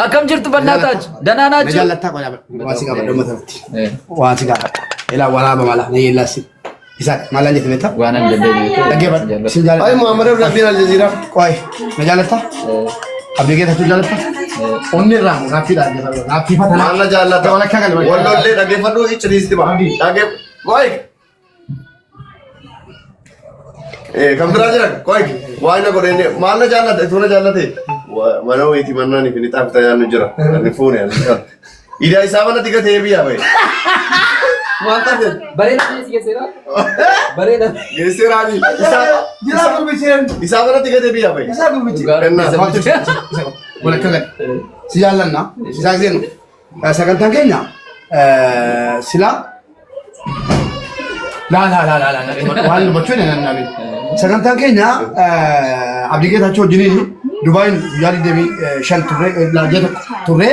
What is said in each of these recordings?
akkam jirtu bannaataa danaa naachuu jaallataa qola waasi qaba dhumma taati waasi qaba ila wala mala ni lasi isa mala jete meta waan an jabbe dhageeba sin jaalata ay muhammad ibn abdul jazeera qoy na jaalata abdi geeta tu jaalata onni ram gafi da gafi fatana alla jaalata wala kagal wallolle dhageeffadhu ichriisti ba dhage qoy kan biraa jira qoy waayna godhenne maal na jaalata tuna jaalate mana weeti mannani fini taafta yaanu jira ni foone ya ida isa mana tiga teebiya bay maanta bareeda geesseera bareeda geesseera ni isa jira gurbichen isa mana tiga teebiya bay isa gurbichen kenna wala kagal si jaallanna isa zenu sagantan kenya sila la wal bachune nan nabi sagantan kenya abdi geetacho jinini Dubain yali debi shan turre la jeta turre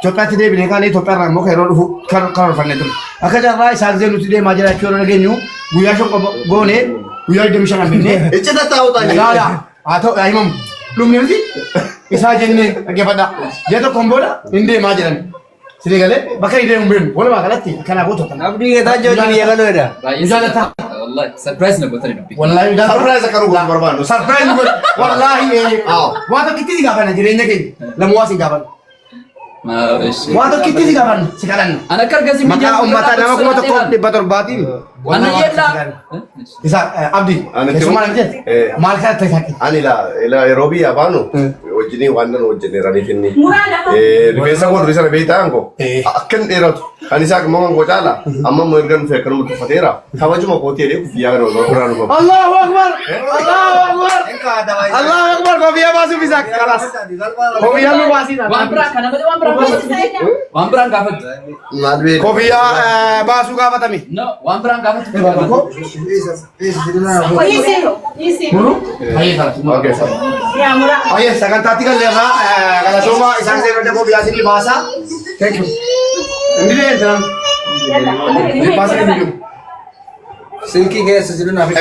Itoophiyaatti deebinee kaanee Itoophiyaa immoo kan yeroo dhufu kan karoorfannee ture. Akka carraa isaa gisee nuti deemaa jiraachuu yeroo dhageenyu guyyaa shan goone guyyaa 25 hambifnee. Icciita taa'uutaan Laala haa ta'u himamu dhumni miti isaa jennee dhaggeeffadha. Jee tokkoon booda hin deemaa jiran. Sidee galee bakka hin deemu beenu walumaa galatti kanaa gootu kana. Abdii geetaachoo hojii eegaluu dha. Jaalata wallahi surprise na gootanii dubbi. Wallahi surprise akka nuuf barbaadu. Surprise wallahi waan tokkitti si gaafanna jireenya keenya lamuwaa si gaafanna. Waan tokkitti si gaafanna si kadhanna. Ana kargasi maqaa uummataa nama kuma tokko 700 ana yella isa abdi keessumaa namti maal kana taate ani la Nairobi abaanu wajjini waan nan hojjenneeranii finni rifeensa kun risa beeytaan ko akkan dheeratu kan isaa kuma man gocaala amma mo ergan fe kan mutu fateera kabajuma kooti ele kufiyaa kan no quraan ko Allahu akbar Allahu akbar kofiyaa baasu bisak kalas kofiyaa nu baasina waan bira kana bade waan bira gaafatu madbe kofiyaa baasu gaafatami no waan bira gaafatu aye kalas okay aye sagantaatti galleerra galatoma isaan seerota kofiyaa sini baasa thank you Ndile jalan. Baasa ni Silki keessa jiru naaf.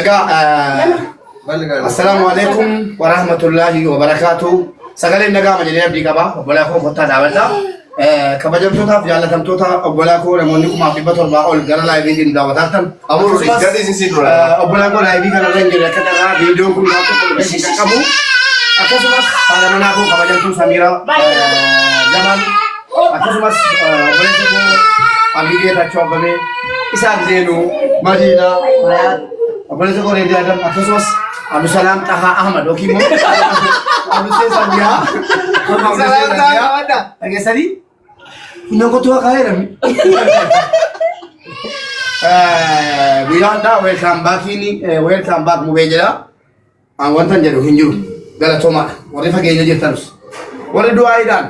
Assalamualaikum warahmatullahi wabarakatuh. Sagaleen nagaa majalee abdii qaba. Obbolaa koo kottaa daawwadha. Kabajamtootaaf jaallatamtoota obbolaa koo namoonni 700 ol gara laayiviitiin daawwataan. amuru gadi sin sidura Obbolaa koo laayivii kana irra jira akka dhagaa viidiyoo kun akka qabu. Akkasumas haala manaa koo kabajamtuu Samiraa Jamal akkasumas obboleessa koo abdii geetaachoo abbabee isaa gizeenu Madiina obboleessa koo Reedii Adam akkasumas Abdusalaam Tahaa Ahmad yookiin immoo Abdusee Sandiyaa dhageessanii namoota waa kaa'eerami guyyaadhaa welcome back mubee jedha an wantan jedhu hin jiru galatoomaadha warri fageenya jirtanus warri du'aayiidhaan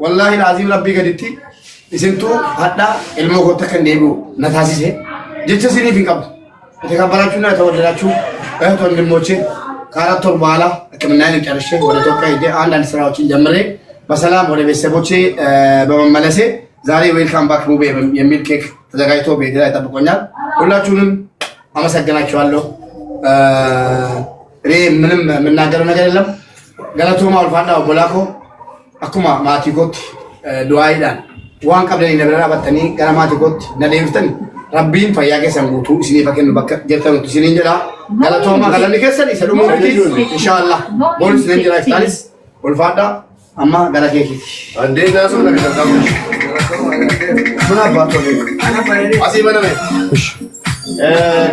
wallahi laazim rabbii gaditti isintu hadda ilmoo goota kan deebi'u na taasise jecha siniif hin qabdu itti kabbarachuu na tawaddalaachuu እህት ወንድሞቼ ከአራት ወር በኋላ ሕክምናዬን ጨርሼ ወደ ኢትዮጵያ ሄጄ አንዳንድ ስራዎችን ጀምሬ በሰላም ወደ ቤተሰቦቼ በመመለሴ ዛሬ ዌልካም ባክ ሙቤ የሚል ኬክ ተዘጋጅቶ ቤቴ ላይ ጠብቆኛል። ሁላችሁንም አመሰግናችኋለሁ። እኔ ምንም የምናገረው ነገር የለም። ገለቶማ ኦልፋዳ ኦቦላኮ አኩማ ማቲኮት ዱአይዳን ዋን ቀብለኒ ነብረራ በተኒ ገና ማቲኮት ነሌፍተን Rabbiin fayyaa keessan guutuu isinii fakkeenya bakka jirtanutti isiniin jedha. Galatooma galanni keessan isa dhumuu miti inshaallah. Boon isiniin jira iftaanis ulfaadha amma gara keekiti. Andeenyaa sun nabi dargamu. Buna abbaatoo asii baname.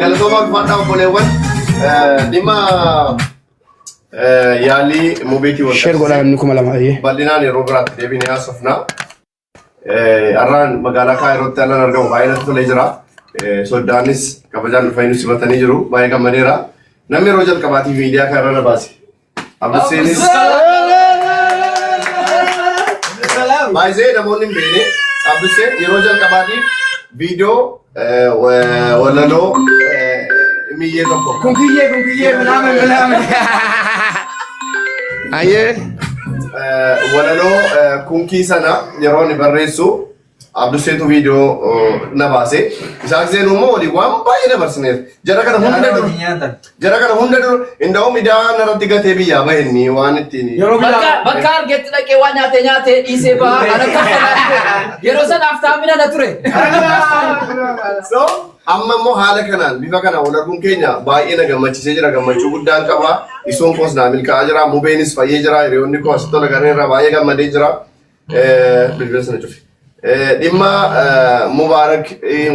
Galatooma ulfaadha obboleewwan dhimma yaalii mubeetii wal sheer godhaa namni 200 bal'inaan yeroo biraatti deebinee haasofna. Arraan magaalaa Kaayirootti alan argamu baay'inatti tolee jira. Soddaanis kabajaan dhufanii simatanii jiru. Baay'ee gammadeera. Namni yeroo jalqabaatiif miidiyaa kana irra baase. Abduseenis baay'ee namoonni hin beekne Abduseen yeroo jalqabaatiif viidiyoo walaloo miyyee tokko. Kunkiyyee minaamen. Ayyee walaloo kunkii sana yeroo inni barreessu Abdu seetu viidiyoo na baase. Isaan giseen immoo walii waan baay'ee dabarsineef. Jara kana hunda dur inda'u midhaan irratti gatee biyyaa bahinni waan ittiin. Bakka argetti dhaqee waan nyaate dhiisee baha. Yeroo sanaaf taamina na ture. So amma immoo haala kanaan bifa kanaan wal arguun keenya baay'ee na gammachiisee jira. Gammachuu guddaan qaba. Isoon koos naa milkaa'aa jira. Mubeenis fayyee jira. Hiriyoonni koos tola gareen irraa baay'ee gammadee jira. Bilbila sana cufi. Dhimma Mubaarak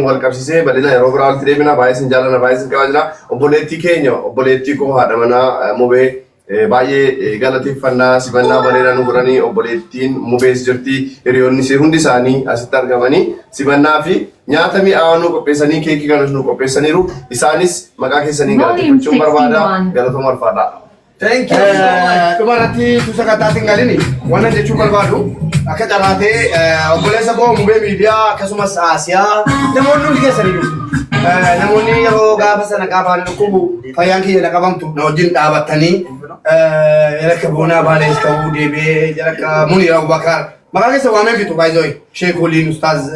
wal qabsiisee bal'ina yeroo biraa walitti deebina baay'ee sin jaalladha baay'ee sin qabaa jira. Obboleettii keenya obboleettii koo haadha manaa Mubee baay'ee galateeffannaa simannaa bareedaa nu godhanii obboleettiin Mubees jirti hiriyoonni hundi isaanii asitti argamanii simannaa fi nyaata mi'aawaa nu qopheessanii keekii kanas nu qopheessaniiru isaanis maqaa keessanii galateeffachuun barbaada galatooma ulfaadhaa. Thank you. Dhumarratti tusa kataatiin galini waan jechuun barbaadu akka calaatee obboleessa koo Mubee miidiyaa akkasumas Asiyaa namoonni hundi keessaniiru. Namoonni yeroo gaafa sana gaafa dhukkubu fayyaan kiyya na qabamtu na wajjin dhaabattanii akka boonaa baalees ta'uu deebi'ee akka Muniira Abubakar maqaa keessa waameen fixu baay'ee Sheek Waliin Ustaaz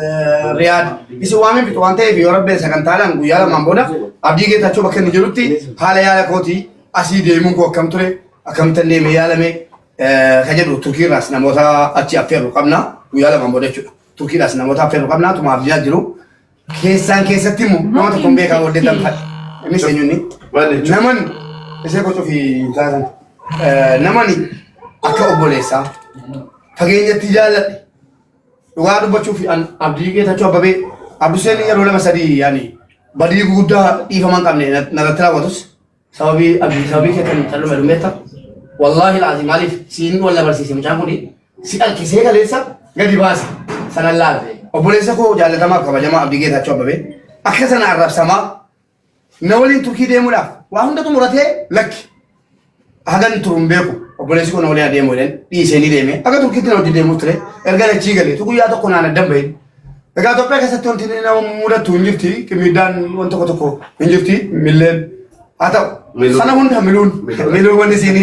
Riyaad isin waameen fixu waan ta'eef yoo rabbi sagantaadhaan guyyaa lamaan booda abdii geetachuu bakka inni jirutti haala yaala kootii asii deemuun koo akkam ture akkamitti deemee yaalame kan jedhu Turkiirraas namoota achi affeerru qabna guyyaa lamaan booda jechuudha. Turkiidhaas namoota affeerru qabna tuma abdiyaa jiru. Keessaan keessatti immoo nama tokko beekaa wal deetan fadhi. Innis eenyuuni? Naman isee gochuu fi taasisan. Namani akka obboleessaa fageenyatti jaalladhe dhugaa dubbachuu fi abdii geetachuu abbabee abduseen yeroo lama sadii yaani badii guddaa dhiifaman qabne narratti raawwatus sababii keetan callume dhumeetta wallahi laazim maaliif siin walla barsiise mucaan kuni si alkisee kaleessa gadi baase sanan laala. Obboleessa koo jaallatamaa kabajamaa abdii geetachuu abbabee akka sana arrabsamaa na waliin Turkii deemuudhaaf waa hundatu muratee lakki hagan turun beeku obboleessi kun waliin adeemu jedhan dhiisee ni deeme akka Turkiitti na wajjin deemu ture erga lachii galee tu guyyaa tokko naan addan bahin egaa Itoophiyaa keessatti wanti nama mudatu hin jirti miidhaan waan tokko hin jirti milleen haa ta'u sana hunda miluun wanti isin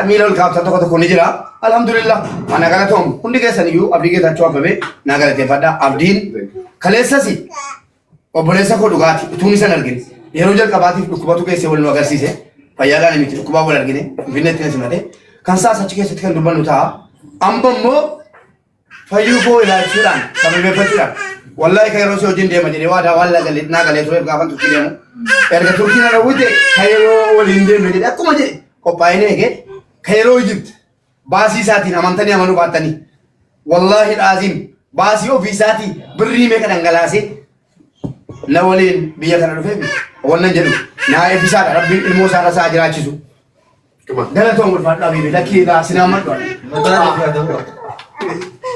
miila ol kaaftan tokko ni jira alhamdulillah ana galatoom hundi keessan iyyuu abdii geetachuu abbabee naa galateeffadha abdiin kaleessasi obboleessa koo dhugaati utuun isan argine yeroo jalqabaatiif dhukkubatu keessee wal nu agarsiise fayyaadhaan miti dhukkubaa wal argine finnetti na simate kan saas achi keessatti kan dubbannu ta'a amma immoo fayyuu koo ilaalchuudhaan sababeeffachuudhaan wallahi kan yeroo si wajjin deema jedhee waadaa waan naa galee tureef gaafan Turkii deemu erga Turkii na rawwite kan yeroo waliin deemne jedhe akkuma jedhe qophaa'inee eegee kan yeroo Ijipt baasii isaatiin amantanii amanuu baattanii wallahi dhaaziin baasii ofii isaatii birrii meeqa dhangalaasee na waliin biyya kana dhufeef wannan jedhu naa eebbisaadha rabbiin ilmoo isaa isaa jiraachisu. Galatoon ulfaadhaa biibi lakkii egaa sinaa maddoon.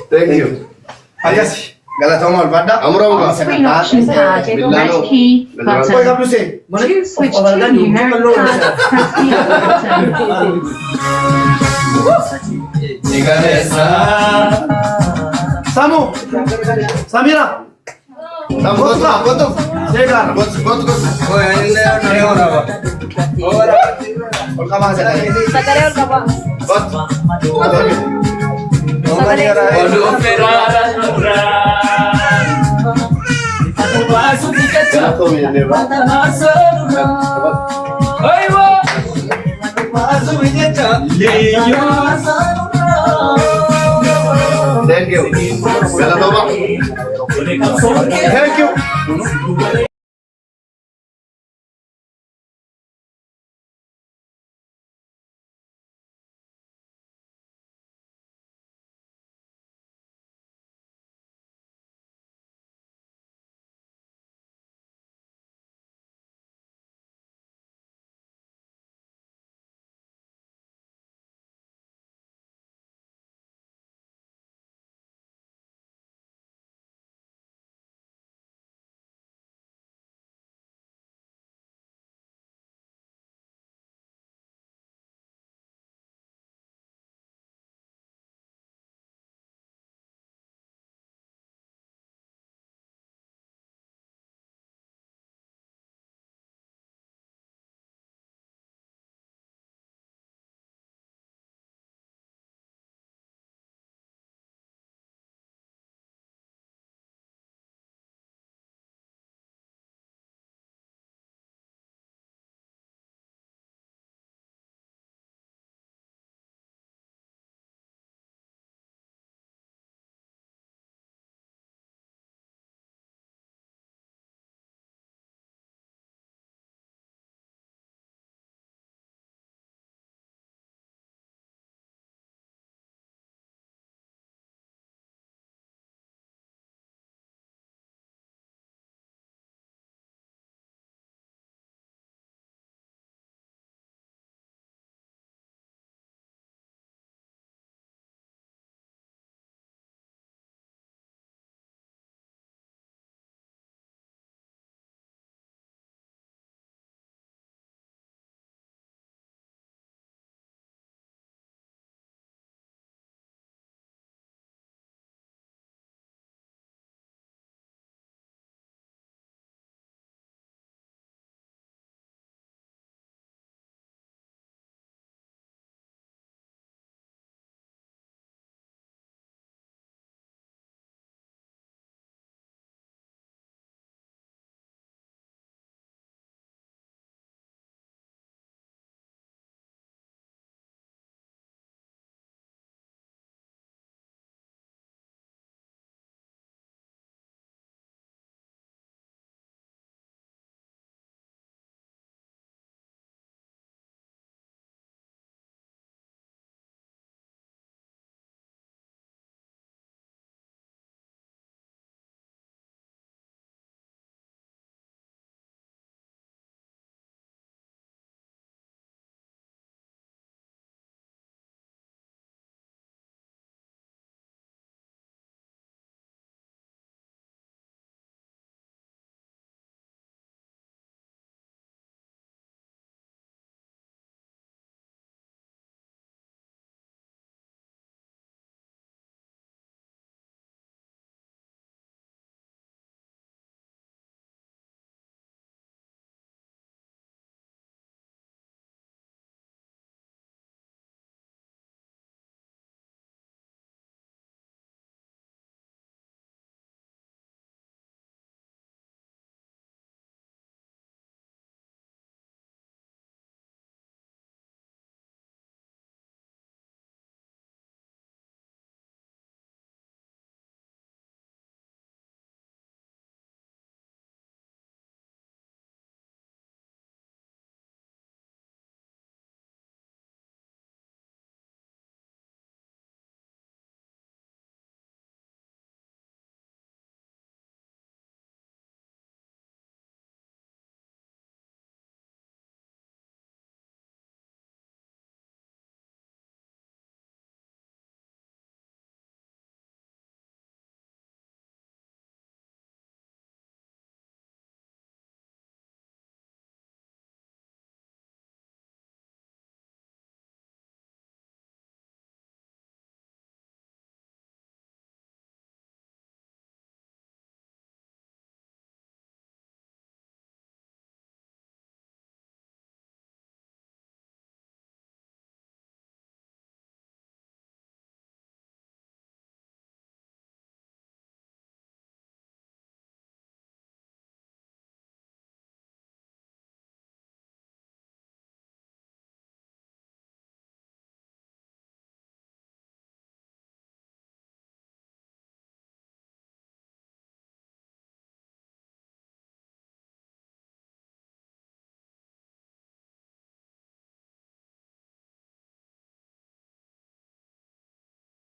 Thank you. Akkasi galatooma ulfaadhaa. Amura muka. Screen options added. Red key button. To switch to numeric tab, press the button. Samu, Samira. Gotu. Segar. Gotu. Oh, ini nih orang apa? Ol kama sekali. Sagalee ol qaba. Gotu. Oduu firaara nurraa. Aku masuk di kaca. Mata masuk. Ayo. Masuk di kaca. Yeyo. Thank you. Galatooma. Thank you.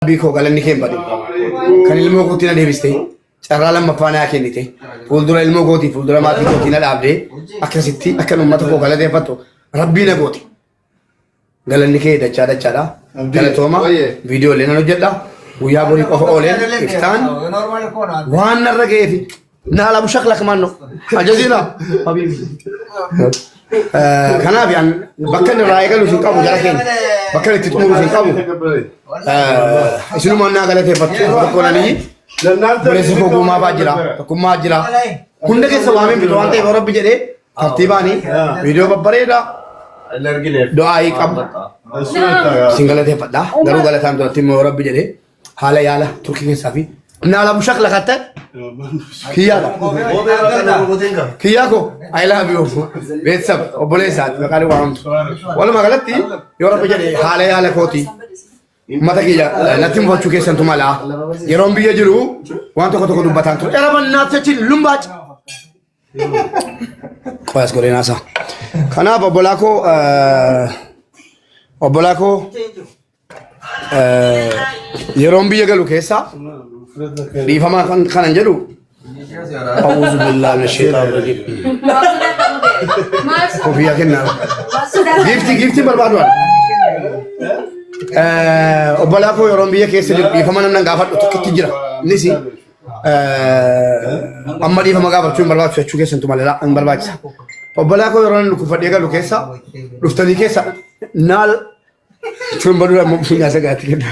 Biko galanni kee badhe kan ilmoo kootii na deebiste carraa lammaffaa naa kennite fuuldura ilmoo kootii fuuldura maatii kootii na dhaabdee akkasitti akka uummata koo galateeffattu rabbii na gooti galanni kee dachaadha galatooma viidiyoolee nan hojjedha guyyaa borii qofa ooleen iftaan waan narra ga'eefi na alabu shaklak manno ajajiina habiibi kanaaf yaan bakka inni irraa eegalu hin qabu jara keenya bakka itti xumuru hin qabu isinuma naa galateeffattu tokko naniyyi buleessa koo guumaa baa jira tokkummaa jira hunda keessa waameen bitu waan ta'eef rabbi jedhee tartiibaanii viidiyoo babbareedaa du'aayii qabu isin galateeffadha garuu galataan duratti immoo rabbi jedhee haala yaala turkii keessaa fi naala bushak lakatte kiyyaadha kiyyaako I love you beetsab obboleessaati maqaan waamtu walumaa galatti yoo rabbi jedhee haala yaala kooti mata kiyya natti mufachuu keessantu malaa yeroon biyya jiru waan tokko dubbataan ture eraban naafsachi lumbaaci qoyas godhee naasa kanaaf obbolaa koo yeroon biyya galu keessa dhiifama kanan jedhu أعوذ بالله من الشيطان الرجيم كوفيا كنا جيفتي بربادوان أبلا كو يوم بيا كيس دي فما نمنا غافر تكتيجرا نسي أما دي فما غافر شو برباد شو كيس أنتم على أن برباد أبلا كو يوم لكو فديا لو كيسا لفتني كيسا نال شو برباد ممكن يا سجات كده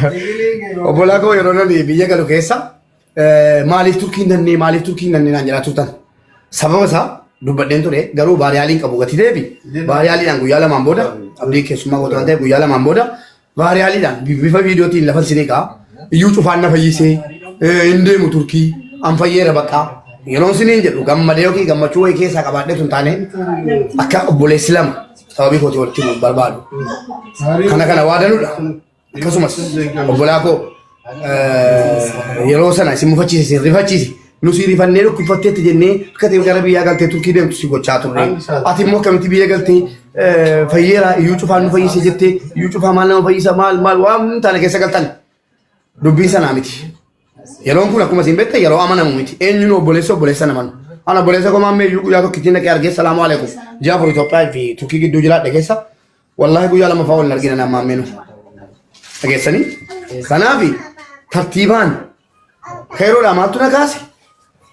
أبلا كو يوم لي بيا لو كيسا maaliif turkiin dannee naan jedhaa turtan sababa isaa dubbadheen ture garuu baariyaaliin qabu gati deebi baariyaaliidhaan guyyaa lamaan booda abdii keessummaa gootu waan ta'eef guyyaa lamaan booda baariyaaliidhaan bifa viidiyootiin lafa sinii qaa iyyuu cufaan na fayyisee hin deemu turkii an fayyeera baqqaa yeroon siniin jedhu gammadee yookiin gammachuu wayii keessaa qabaadhee tun taane akka obboleessi lama sababii kooti walitti himuun barbaadu kana waa danuudha akkasumas obbolaa koo yeroo sana isin mufachiise rifachiise nusi rifannee dhukkufatteetti jennee akka ta'e gara biyyaa galtee turkii deemtu si gochaa turre ati immoo akkamitti biyya galtee fayyeera iyyuu cufaan nu fayyise jettee iyyuu cufaa maal nama fayyisa maal waan taana keessa galtan dubbiin sanaa miti yeroon kun akkuma isin beekte yeroo amanamu miti eenyuun obboleessa naman ana obboleessa koo maammee iyyuu guyyaa tokkittiin dhaqee argee salaamu alaikum jaafur Itoophiyaa fi turkii gidduu jiraadhe keessa wallaahi guyyaa lama fa'aa wal argina nama maammee nu dhageessanii kanaafi tartiibaan kairoodhaa maaltu na kaase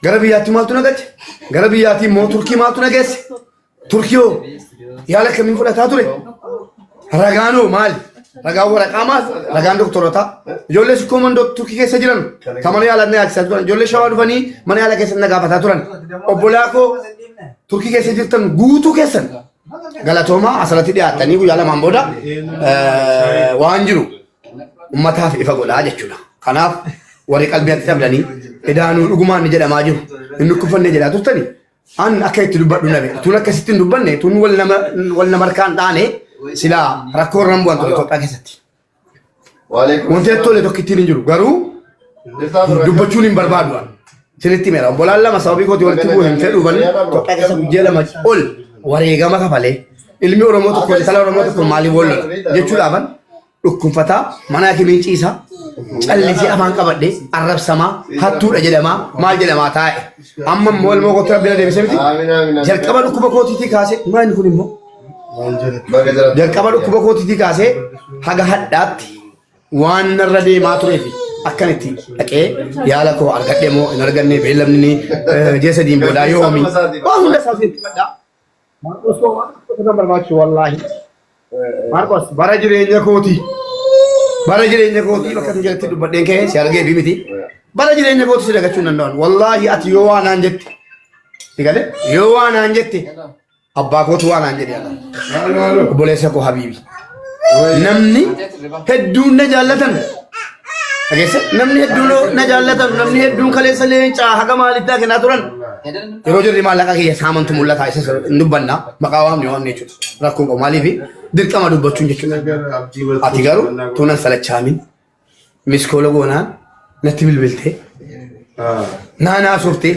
gara biyyaatti maaltu na galche gara biyyaatti immoo turkii maaltu na geesse turkiyoo yaala kamiin fudhataa ture ragaanoo maali ragaan waraqaa maal ragaan doktorotaa ijoollee sikkoo mandoo turkii keessa jiran kan mana yaalaa na yaalchisaa turan ijoollee shawaa dhufanii mana yaalaa keessa na gaafataa turan obbolaa koo turkii keessa jirtan guutuu keessan galatoomaa asirratti dhiyaattanii guyyaa lamaan booda waan jiru ummataaf ifa godhaa jechuudha. Kanaaf warri qalbiitti dhabdanii edaanuu dhugumaan ni jedhamaa jiru. Inni kuffannee jedhaa turtanii an akka itti dubbadhu nabe tun akkasitti hin dubbanne tun wal nama harkaan dhaane silaa rakkoo irra bu'an ture Itoophiyaa keessatti. Wanti tole tokko ittiin hin jiru garuu dubbachuun hin barbaadu. Sinitti meera obbolaan lama sababii kooti walitti bu'u hin fedhu banne Itoophiyaa keessa guyyaa lama ol wareegama kafalee ilmi Oromoo tokko intala Oromoo tokko maaliif wal lola jechuudhaafan dhukkunfataa mana akimiin ciisa callisii afaan qabadhe arrabsamaa hattuudha jedhamaa maal jedhamaa taa'e amma immoo ilmoo kootti rabbina deebisee miti jalqaba dhukkuba kootiitii kaasee maal kun immoo jalqaba dhukkuba kootiitii kaasee haga hadhaatti waan narra deemaa tureefi akkanitti dhaqee yaala koo argadhe moo hin arganne beellamni ji'a sadiin boodaa yoomi waa hunda isaa sitti fadhaa Marqos koo waan tokko barbaachisu wallaahi Marqos bara jireenya kootii bakka jalatti dubbadheen kee si argee fi miti bara jireenya kootii si dagachuu hin danda'an wallaahi ati yoo waa naan jette sigale yoo waa naan jette abbaa kootu waa naan jedhe obboleessa koo habiibi namni hedduun na jaallatan dhageesse namni hedduun na jaallatan namni hedduun kaleessa leencaa haga maalittaa kennaa turan yeroo jirri maallaqa kiyya saamantu mul'ata isa hin dubbanna maqaa waamne waamne jechuudha rakkoon qabu maaliif dirqama dubbachuun jechuudha ati garuu tuunan salachaamin miskoola goonaan natti bilbiltee naanaa surtee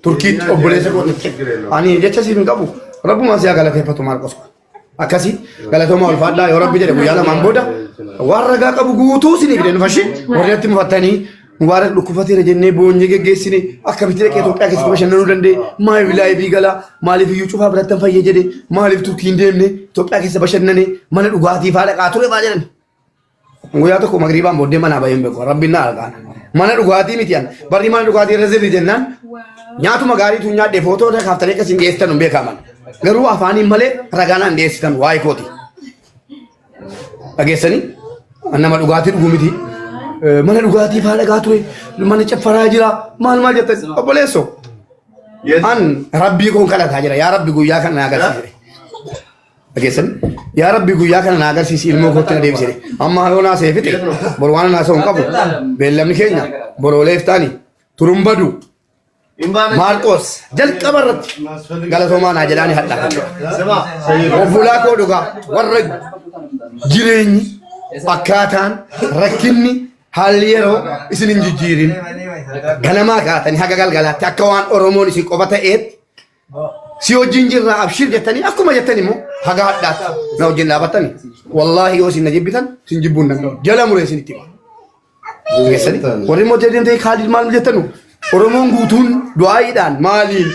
turkiitti obboleessa kootitti ani jecha siif hin qabu rabbumaan siyaa galateeffatu Marqos akkasii galatooma ulfaadhaa yoo rabbi jedhe guyyaa lamaan booda warra qabu guutuu isin fideen fashi warratti mufatanii Mubarak dhukkufateera jennee boonyee geggeessine akkamitti dhaqee Itoophiyaa keessatti bashannanuu danda'e maaliif laayivii gala maaliif iyyuu cufaa biratti hin fayyee jedhe maaliif turtiin deemne Itoophiyaa keessa bashannane mana dhugaatii faa dhaqaa ture faa jedhan guyyaa tokko magriibaan booddee manaa baay'een beeku rabbiin na argaan mana dhugaatii miti an barri mana dhugaatii irra zirri jennaan nyaatuma gaariitu nyaadhee footoo kaaftanii akkasiin dhiyeessitan hin beekaman garuu afaaniin malee ragaanaan dhiyeessitan waa'ee kooti dhageessanii nama dhugaatii dhuguu miti mana dhugaatii faa dhaqaa ture mana caffaraa jira maal jettan obboleessoo an rabbii kun kadhataa jira yaa rabbi guyyaa kana na agarsiise dhageessanii yaa rabbi guyyaa kana na agarsiisi ilmoo kootti na deebisee amma yoo naa seefite bor waan naa sa'uun qabu beellamni keenya borooleef taani turumbadu Marcos jalqaba irratti galatoomaa naa jedhaani hadhaa obbolaa koo dhugaa warra jireenyi akkaataan rakkinni haalli yeroo isin hin jijjiirin ganamaa kaatanii haga galgalaatti akka waan Oromoon isin qofa ta'eetti si wajjin jirraa abshir jettanii akkuma jettan immoo haga hadhaatti na wajjin dhaabattanii wallaahi yoo isin na jibbitan isin jibbuu hin danda'u jala muree isinitti hima warri immoo jedhamtee Khalid maal jettanu Oromoon guutuun du'aayiidhaan maaliin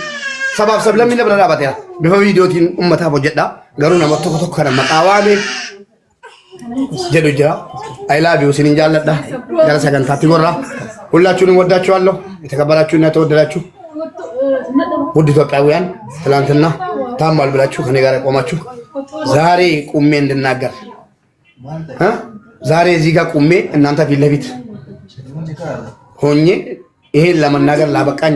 sabaaf sablammii na bira dhaabateera bifa viidiyootiin uummataaf hojjedha garuu nama tokko tokko kana maqaa waamee jedhu jira I love you sinin jaalladha gara sagantaatti gorra ሁላችሁንም ወዳችኋለሁ የተከበራችሁና የተወደዳችሁ ውድ ኢትዮጵያውያን ትናንትና ታማል ብላችሁ ከኔ ጋር ቆማችሁ ዛሬ ቁሜ እንድናገር ዛሬ እዚህ ጋር ቁሜ እናንተ ፊት ለፊት ሆኜ ይሄን ለመናገር ላበቃኝ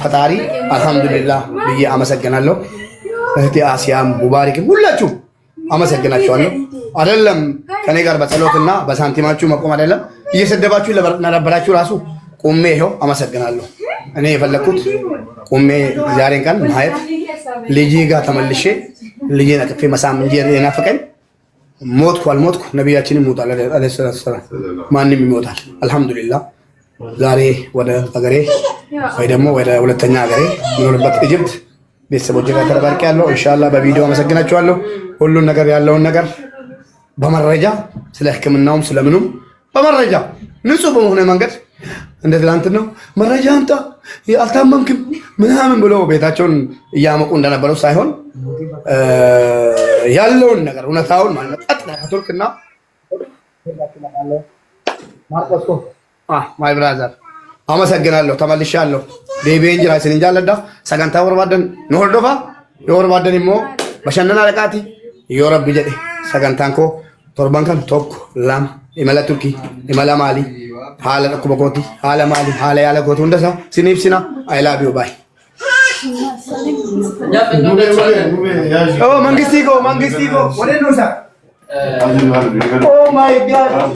ፈጣሪ አልহামዱሊላህ ብዬ አመሰግናለሁ እህቴ አሲያም ሙባሪክም ሁላችሁ አመሰግናችኋለሁ አይደለም ከኔ ጋር በጸሎትና በሳንቲማችሁ መቆም አይደለም እየሰደባችሁ ለነበራችሁ ራሱ ቁሜ ይሄው አመሰግናለሁ እኔ የፈለኩት ቁሜ ዛሬን ቀን ማየት ልጄ ጋር ተመልሼ ልጄን አቅፌ መሳም እንጂ የናፈቀኝ ሞትኩ አልሞትኩ ነብያችንም ሞታል አለይሂ ሰላም ማንንም ይሞታል አልহামዱሊላህ ዛሬ ወደ ሀገሬ ወይ ደግሞ ወደ ሁለተኛ ሀገሬ ምንሆንበት ኢጅፕት ቤተሰቦቼ ጋር ተባርኬ ያለው ኢንሻአላህ በቪዲዮ አመሰግናችኋለሁ ሁሉን ነገር ያለውን ነገር በመረጃ ስለ ህክምናውም ስለምኑም በመረጃ ንጹህ በሆነ መንገድ እንደ ትላንት ነው መረጃ አምጣ አልታመምክም ምናምን ብሎ ቤታቸውን እያመቁ እንደነበረው ሳይሆን ያለውን ነገር እውነታውን ማለት ካቶሊክና ማርቆስ ማይ ብራዘር አመሰግናለሁ ተመልሻለሁ ዴቤን ጅራ ሲን ጃለዳ ሰጋንታ ወርባደን ኖርዶፋ የወርባደን ሞ በሸነና ለቃቲ የረብ ጀዴ ሰጋንታንኮ torban kan tokko lama imala turki imala mali hala dhukkuba kooti hala mali hala yaala kooti hunda isaa siniif sina I love you bye oh mangisti ko wale nusa oh my god